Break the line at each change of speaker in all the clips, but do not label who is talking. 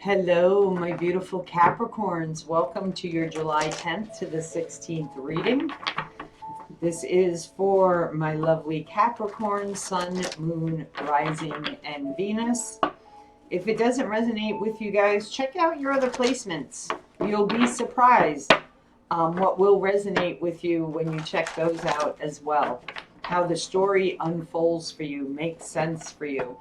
Hello, my beautiful Capricorns. Welcome to your July 10th to the 16th reading. This is for my lovely Capricorn, Sun, Moon, Rising, and Venus. If it doesn't resonate with you guys, check out your other placements. You'll be surprised what will resonate with you when you check those out as well. How the story unfolds for you, makes sense for you.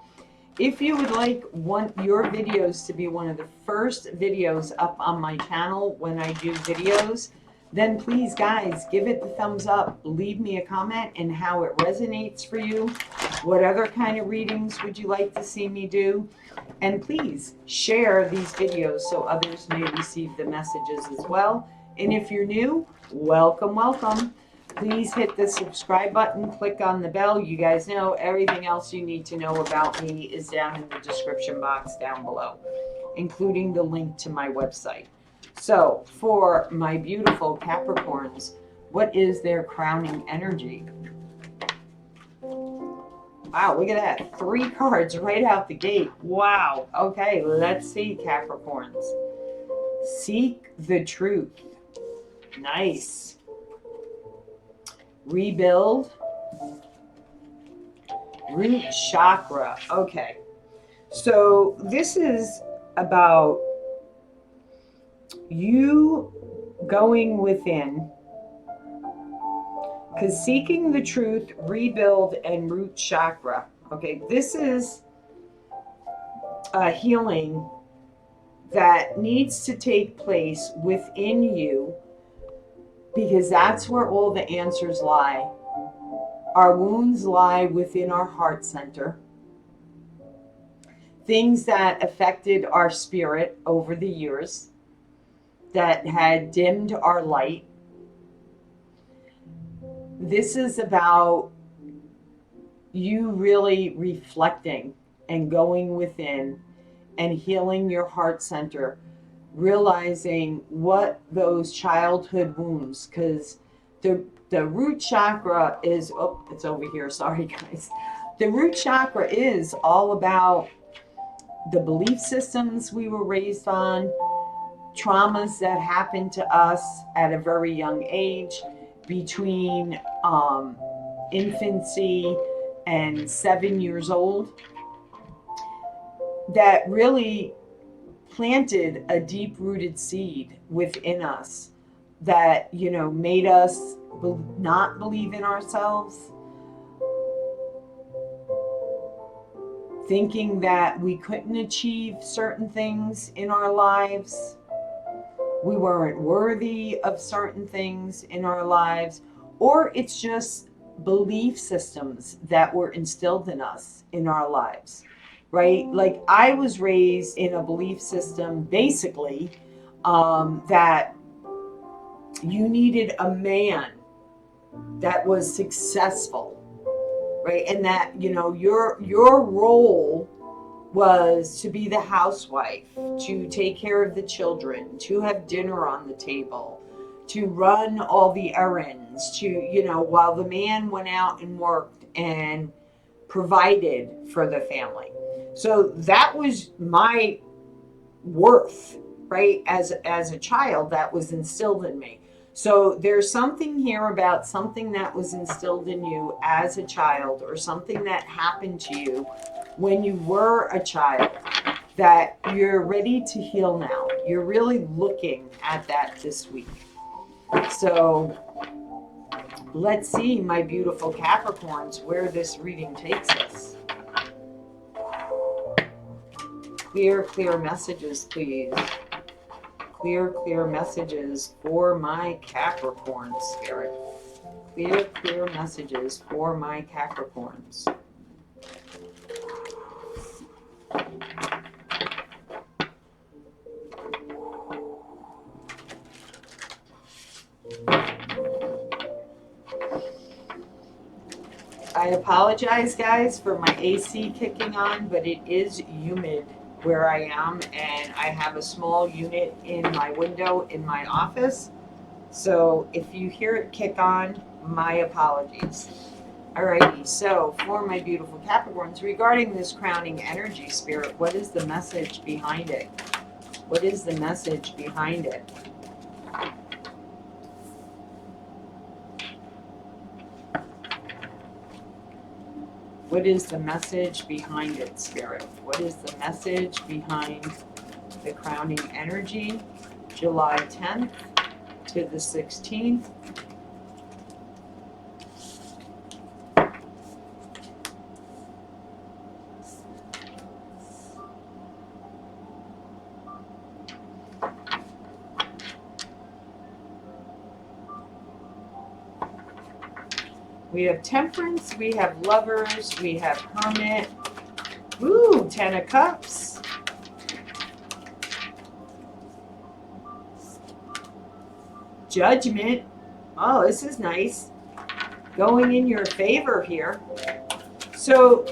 If you would like your videos to be one of the first videos up on my channel when I do videos, then please, guys, give it the thumbs up. Leave me a comment and how it resonates for you. What other kind of readings would you like to see me do? And please share these videos so others may receive the messages as well. And if you're new, welcome, welcome. Please hit the subscribe button, click on the bell. You guys know everything else you need to know about me is down in the description box down below, including the link to my website. So for my beautiful Capricorns, what is their crowning energy? Wow, look at that. 3 cards right out the gate. Wow. Okay, let's see, Capricorns. Seek the truth. Nice. Rebuild. Root chakra. Okay. So this is about you going within, because seeking the truth, rebuild, and root chakra. Okay, this is a healing that needs to take place within you, because that's where all the answers lie. Our wounds lie within our heart center. Things that affected our spirit over the years, that had dimmed our light. This is about you really reflecting and going within and healing your heart center, realizing what those childhood wounds, because the root chakra is, oh, it's over here, sorry guys. The root chakra is all about the belief systems we were raised on, traumas that happened to us at a very young age, between infancy and 7 years old, that really planted a deep-rooted seed within us that, you know, made us not believe in ourselves, thinking that we couldn't achieve certain things in our lives, we weren't worthy of certain things in our lives, or it's just belief systems that were instilled in us in our lives, right? Like I was raised in a belief system, basically, that you needed a man that was successful, right? And that, you know, your role was to be the housewife, to take care of the children, to have dinner on the table, to run all the errands, to, you know, while the man went out and worked and provided for the family. So that was my worth, right? As a child, that was instilled in me. So there's something here about something that was instilled in you as a child, or something that happened to you when you were a child, that you're ready to heal now. You're really looking at that this week. So let's see, my beautiful Capricorns, where this reading takes us. Clear, clear messages, please. Clear, clear messages for my Capricorn spirit. Clear, clear messages for my Capricorns. I apologize, guys, for my AC kicking on, but it is humid where I am, and I have a small unit in my window in my office. So if you hear it kick on, my apologies. Alrighty, so for my beautiful Capricorns, regarding this crowning energy spirit, what is the message behind it? What is the message behind it? What is the message behind it, Spirit? What is the message behind the crowning energy? July 10th to the 16th. We have Temperance, we have Lovers, we have Hermit. Ooh, 10 of Cups. Judgment. Oh, this is nice. Going in your favor here. So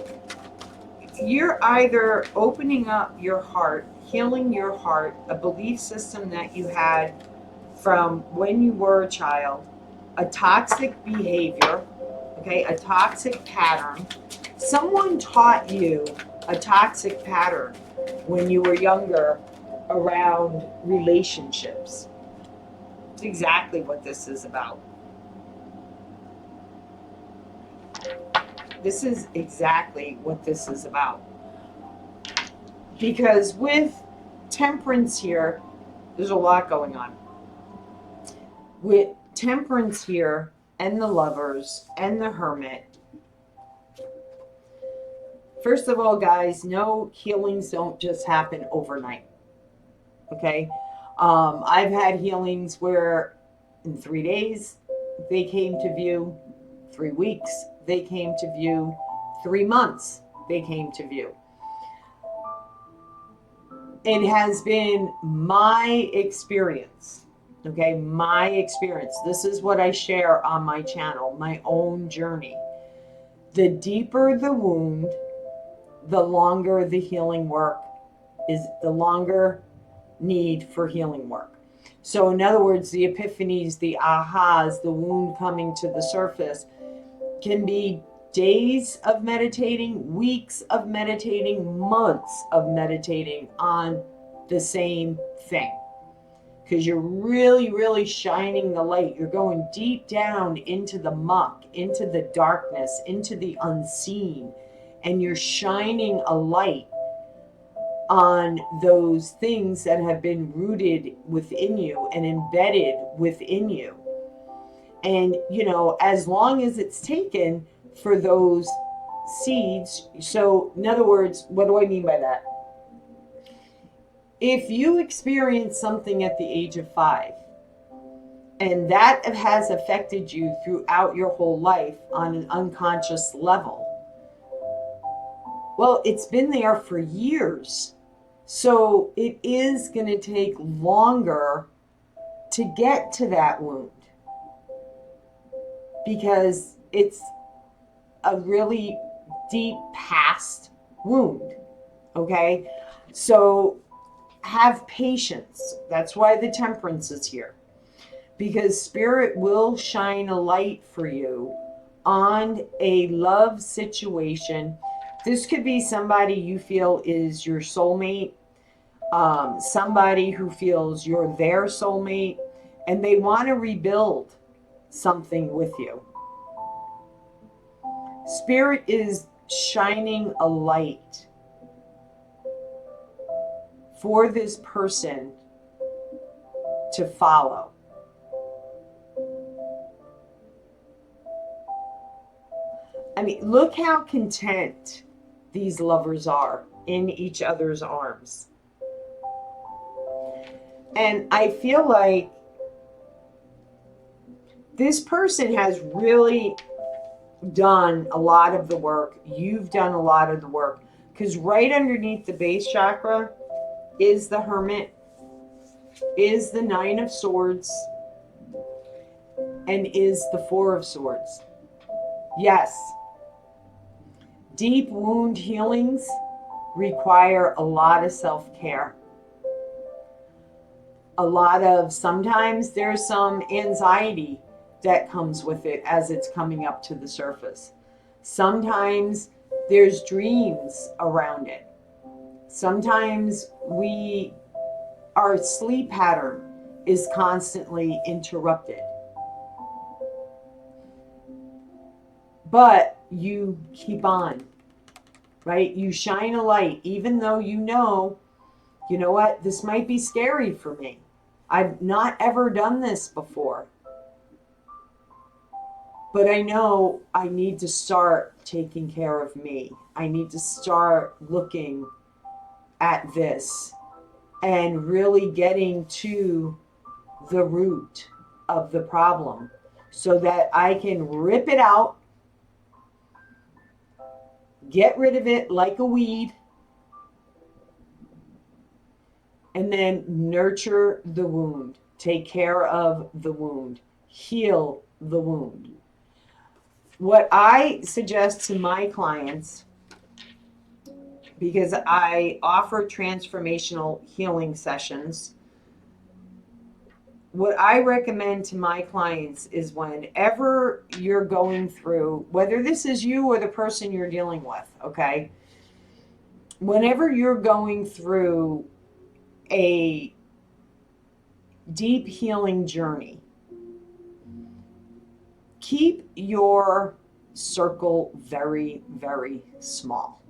you're either opening up your heart, healing your heart, a belief system that you had from when you were a child, a toxic behavior, okay, a toxic pattern. Someone taught you a toxic pattern when you were younger around relationships. It's exactly what this is about. This is exactly what this is about. Because with Temperance here, there's a lot going on. With Temperance here, and the Lovers, and the Hermit. First of all, guys, no, healings don't just happen overnight. Okay? I've had healings where in 3 days, they came to view. 3 weeks, they came to view. 3 months, they came to view. It has been my experience. Okay, my experience. This is what I share on my channel, my own journey. The deeper the wound, the longer the healing work is, the longer need for healing work. So in other words, the epiphanies, the ahas, the wound coming to the surface can be days of meditating, weeks of meditating, months of meditating on the same thing. Because you're really, really shining the light. You're going deep down into the muck, into the darkness, into the unseen. And you're shining a light on those things that have been rooted within you and embedded within you. And, you know, as long as it's taken for those seeds. So, in other words, what do I mean by that? If you experience something at the age of 5, and that has affected you throughout your whole life on an unconscious level, well, it's been there for years. So it is going to take longer to get to that wound because it's a really deep past wound. Okay? So have patience. That's why the Temperance is here. Because Spirit will shine a light for you on a love situation. This could be somebody you feel is your soulmate, somebody who feels you're their soulmate, and they want to rebuild something with you. Spirit is shining a light for this person to follow. I mean, look how content these lovers are in each other's arms. And I feel like this person has really done a lot of the work. You've done a lot of the work. Because right underneath the base chakra is the Hermit, is the 9 of Swords, and is the 4 of Swords. Yes. Deep wound healings require a lot of self-care. Sometimes there's some anxiety that comes with it as it's coming up to the surface. Sometimes there's dreams around it. Sometimes we our sleep pattern is constantly interrupted. But you keep on, right? You shine a light, even though you know what, this might be scary for me. I've not ever done this before. But I know I need to start taking care of me. I need to start looking at this and really getting to the root of the problem so that I can rip it out, get rid of it like a weed, and then nurture the wound, take care of the wound, heal the wound. What I suggest to my clients, because I offer transformational healing sessions, what I recommend to my clients is whenever you're going through, whether this is you or the person you're dealing with, okay? Whenever you're going through a deep healing journey, keep your circle very, very small.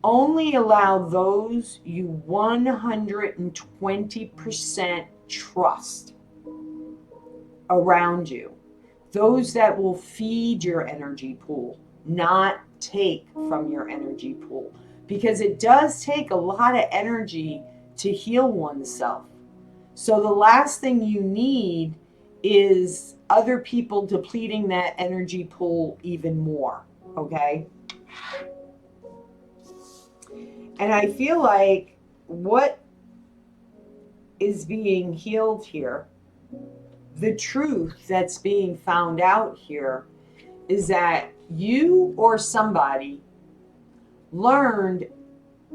Only allow those you 120% trust around you. Those that will feed your energy pool, not take from your energy pool. Because it does take a lot of energy to heal oneself. So the last thing you need is other people depleting that energy pool even more, okay? And I feel like what is being healed here, the truth that's being found out here, is that you or somebody learned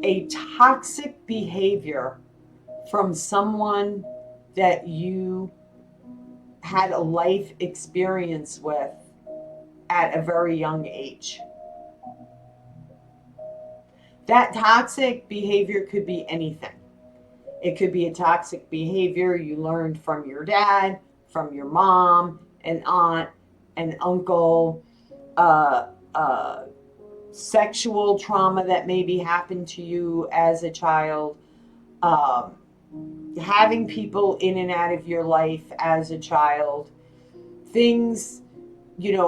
a toxic behavior from someone that you had a life experience with at a very young age. That toxic behavior could be anything. It could be a toxic behavior you learned from your dad, from your mom, an aunt, an uncle, sexual trauma that maybe happened to you as a child, having people in and out of your life as a child, things,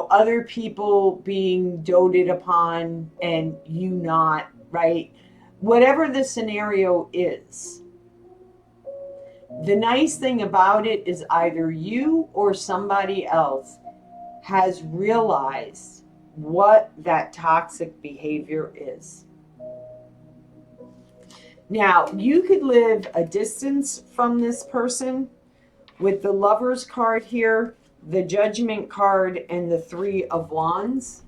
other people being doted upon and you not, right? Whatever the scenario is, the nice thing about it is either you or somebody else has realized what that toxic behavior is. Now, you could live a distance from this person with the Lover's card here, the Judgment card, and the Three of Wands.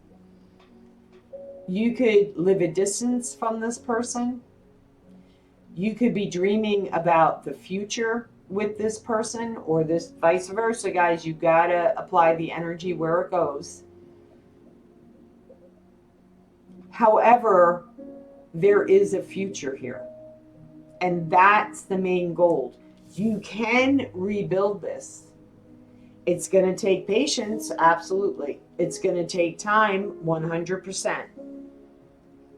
You could live a distance from this person. You could be dreaming about the future with this person, or this vice versa, guys. You gotta apply the energy where it goes. However, there is a future here. And that's the main goal. You can rebuild this. It's going to take patience, absolutely. It's going to take time, 100%.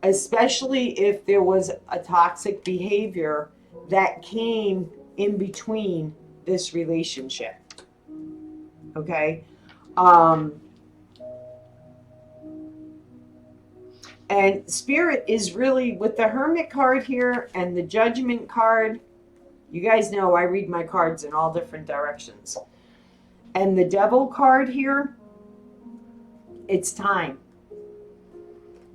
Especially if there was a toxic behavior that came in between this relationship. Okay? And Spirit is really, with the Hermit card here and the Judgment card, you guys know I read my cards in all different directions. And the Devil card here, it's time.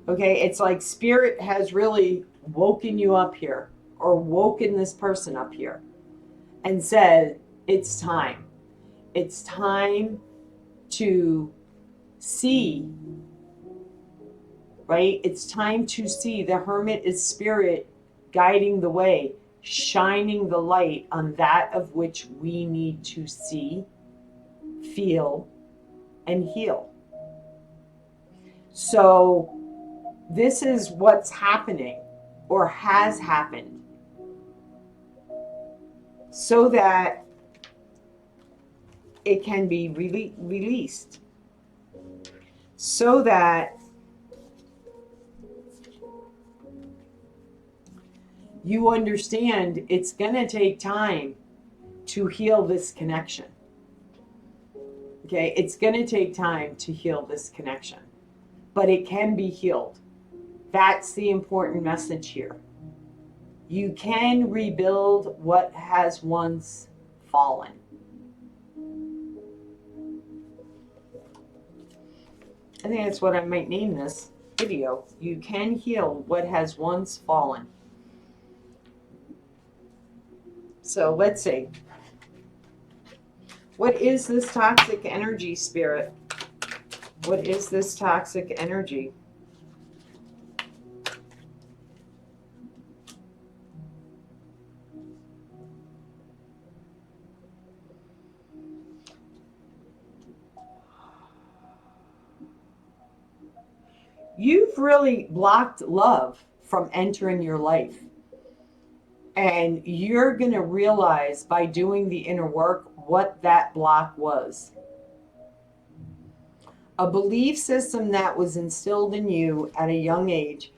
Okay, it's like Spirit has really woken you up here, or woken this person up here, and said, it's time. It's time to see, right? It's time to see. The Hermit is Spirit guiding the way, shining the light on that of which we need to see, feel, and heal. So this is what's happening, or has happened. so that it can be released, so that you understand it's going to take time to heal this connection. Okay, it's going to take time to heal this connection, but it can be healed. That's the important message here. You can rebuild what has once fallen. I think that's what I might name this video. You can heal what has once fallen. So let's see. What is this toxic energy, Spirit? What is this toxic energy? You've really blocked love from entering your life. And you're going to realize by doing the inner work what that block was. A belief system that was instilled in you at a young age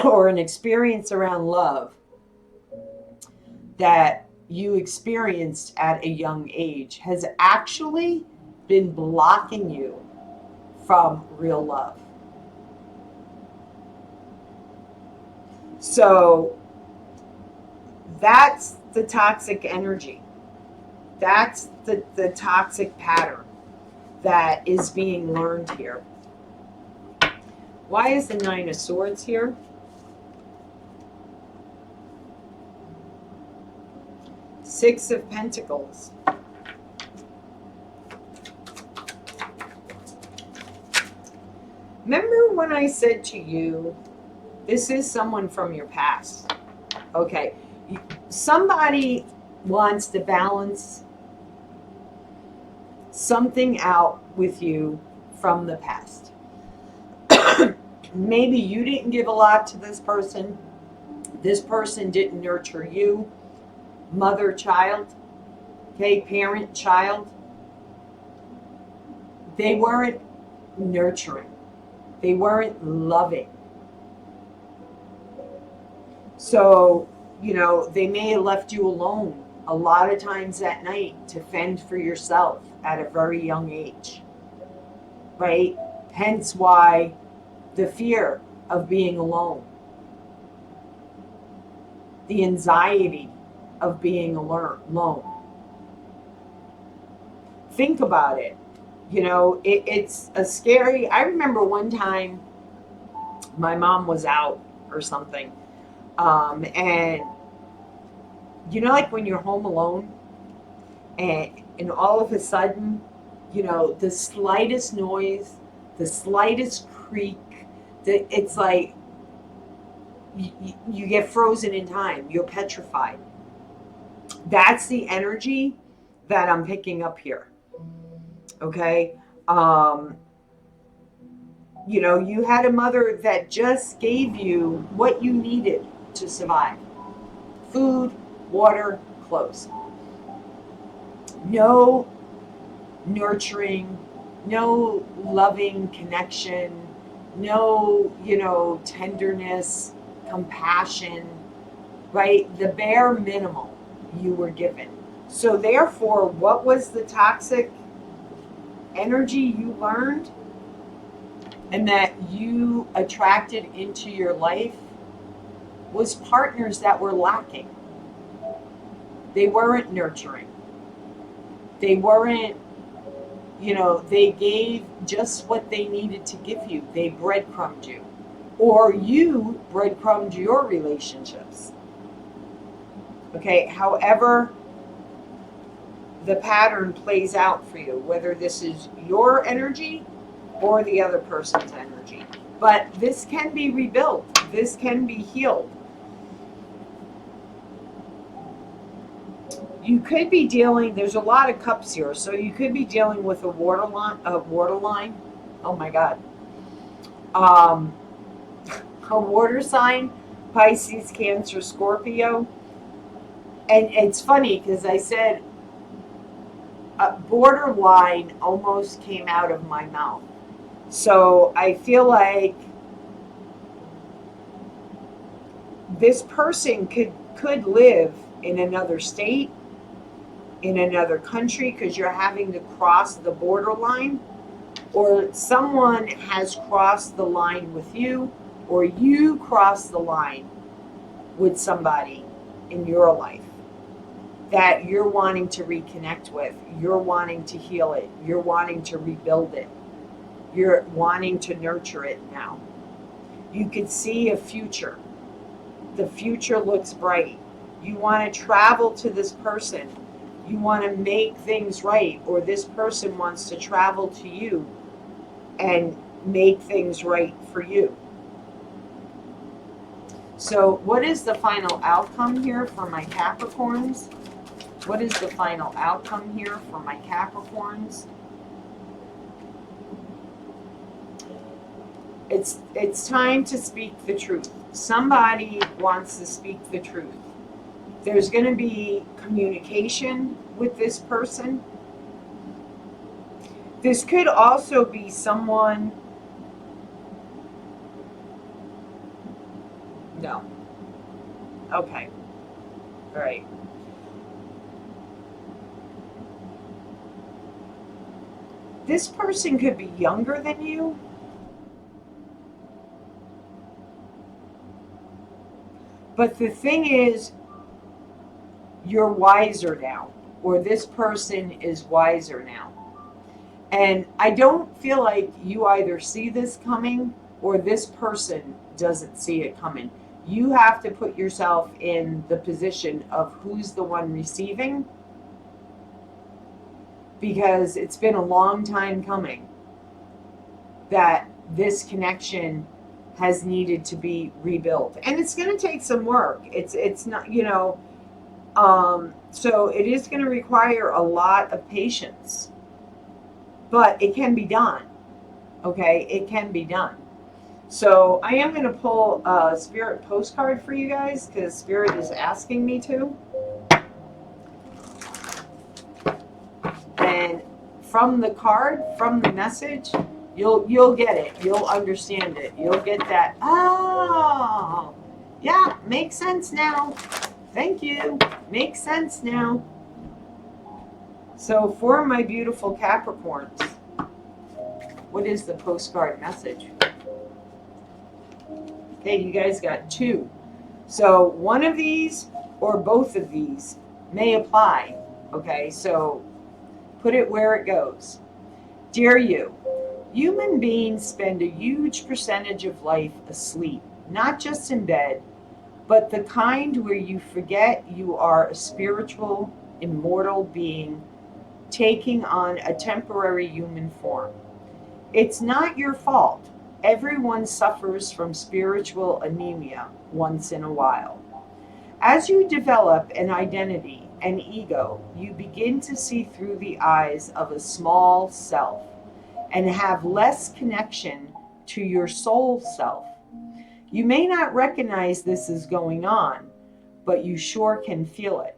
or an experience around love that you experienced at a young age has actually been blocking you from real love. So that's the toxic energy. That's the toxic pattern that is being learned here. Why is the Nine of Swords here? Six of Pentacles. Remember when I said to you, this is someone from your past. Okay. Somebody wants to balance something out with you from the past. Maybe you didn't give a lot to this person. This person didn't nurture you. Mother, child. Okay, parent, child. They weren't nurturing. They weren't loving. So, you know, they may have left you alone a lot of times at night to fend for yourself at a very young age, right? Hence why the fear of being alone, the anxiety of being alone. Think about it. You know, it's a scary. I remember one time my mom was out or something, and you know, like when you're home alone and all of a sudden, you know, the slightest noise, the slightest creak, it's like you get frozen in time. You're petrified. That's the energy that I'm picking up here. Okay. You know, you had a mother that just gave you what you needed to survive. Food, water, clothes. No nurturing, no loving connection, no, you know, tenderness, compassion, right? The bare minimum you were given. So therefore, what was the toxic energy you learned and that you attracted into your life was partners that were lacking. They weren't nurturing. They weren't, you know, they gave just what they needed to give you. They breadcrumbed you. Or you breadcrumbed your relationships. Okay, however the pattern plays out for you, whether this is your energy or the other person's energy. But this can be rebuilt. This can be healed. You could be dealing, there's a lot of cups here, so you could be dealing with a water line. Oh my God. A water sign, Pisces, Cancer, Scorpio. And it's funny because I said borderline almost came out of my mouth. So I feel like this person could live in another state, in another country, because you're having to cross the borderline, or someone has crossed the line with you, or you cross the line with somebody in your life that you're wanting to reconnect with, you're wanting to heal it, you're wanting to rebuild it, you're wanting to nurture it now. You could see a future. The future looks bright. You want to travel to this person. You want to make things right, or this person wants to travel to you and make things right for you. So what is the final outcome here for my Capricorns? What is the final outcome here for my Capricorns? It's time to speak the truth. Somebody wants to speak the truth. There's going to be communication with this person. This could also be someone. No. Okay. All right. This person could be younger than you. But the thing is, you're wiser now, or this person is wiser now. And I don't feel like you either see this coming or this person doesn't see it coming. You have to put yourself in the position of who's the one receiving, because it's been a long time coming that this connection has needed to be rebuilt, and it's going to take some work. It's not, so it is going to require a lot of patience, but it can be done. Okay, it can be done. So I am going to pull a spirit postcard for you guys because spirit is asking me to. And from the card, from the message, you'll get it. You'll understand it. You'll get that. Oh, yeah, makes sense now. Thank you. Makes sense now. So for my beautiful Capricorns, what is the postcard message? Okay, you guys got two. So one of these or both of these may apply. Okay, so put it where it goes. Dear you, human beings spend a huge percentage of life asleep, not just in bed, but the kind where you forget you are a spiritual, immortal being taking on a temporary human form. It's not your fault. Everyone suffers from spiritual anemia once in a while. As you develop an identity, an ego, you begin to see through the eyes of a small self and have less connection to your soul self. You may not recognize this is going on, but you sure can feel it.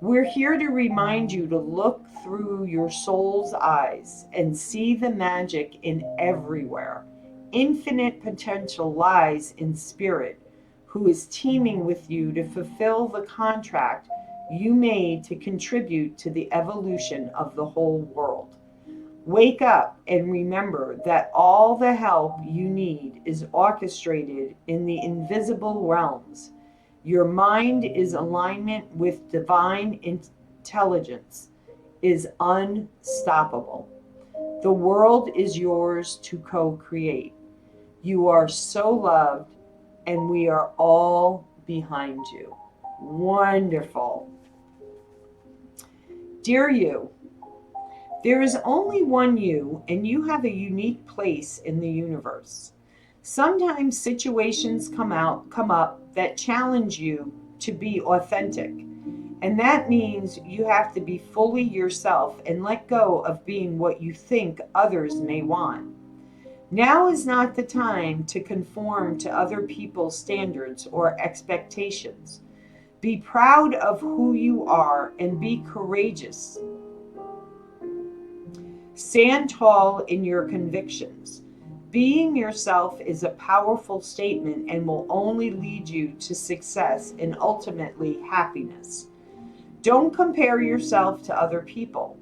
We're here to remind you to look through your soul's eyes and see the magic in everywhere. Infinite potential lies in spirit, who is teaming with you to fulfill the contract you made to contribute to the evolution of the whole world. Wake up and remember that all the help you need is orchestrated in the invisible realms. Your mind is alignment with divine intelligence, is unstoppable. The world is yours to co-create. You are so loved, and we are all behind you. Wonderful. Dear you, there is only one you, and you have a unique place in the universe. Sometimes situations come up that challenge you to be authentic. And that means you have to be fully yourself and let go of being what you think others may want. Now is not the time to conform to other people's standards or expectations. Be proud of who you are and be courageous. Stand tall in your convictions. Being yourself is a powerful statement and will only lead you to success and ultimately happiness. Don't compare yourself to other people.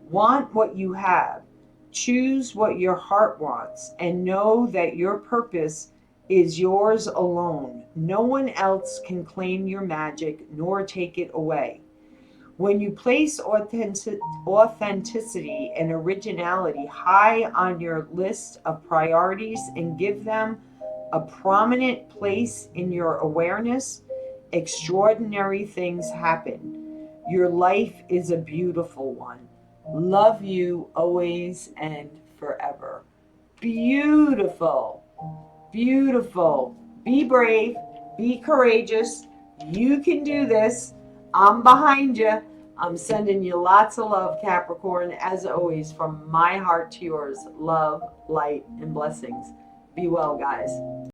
Want what you have. Choose what your heart wants and know that your purpose is yours alone. No one else can claim your magic nor take it away. When you place authenticity and originality high on your list of priorities and give them a prominent place in your awareness, extraordinary things happen. Your life is a beautiful one. Love you always and forever. Beautiful. Beautiful. Be brave. Be courageous. You can do this. I'm behind you. I'm sending you lots of love, Capricorn, as always, from my heart to yours. Love, light, and blessings. Be well, guys.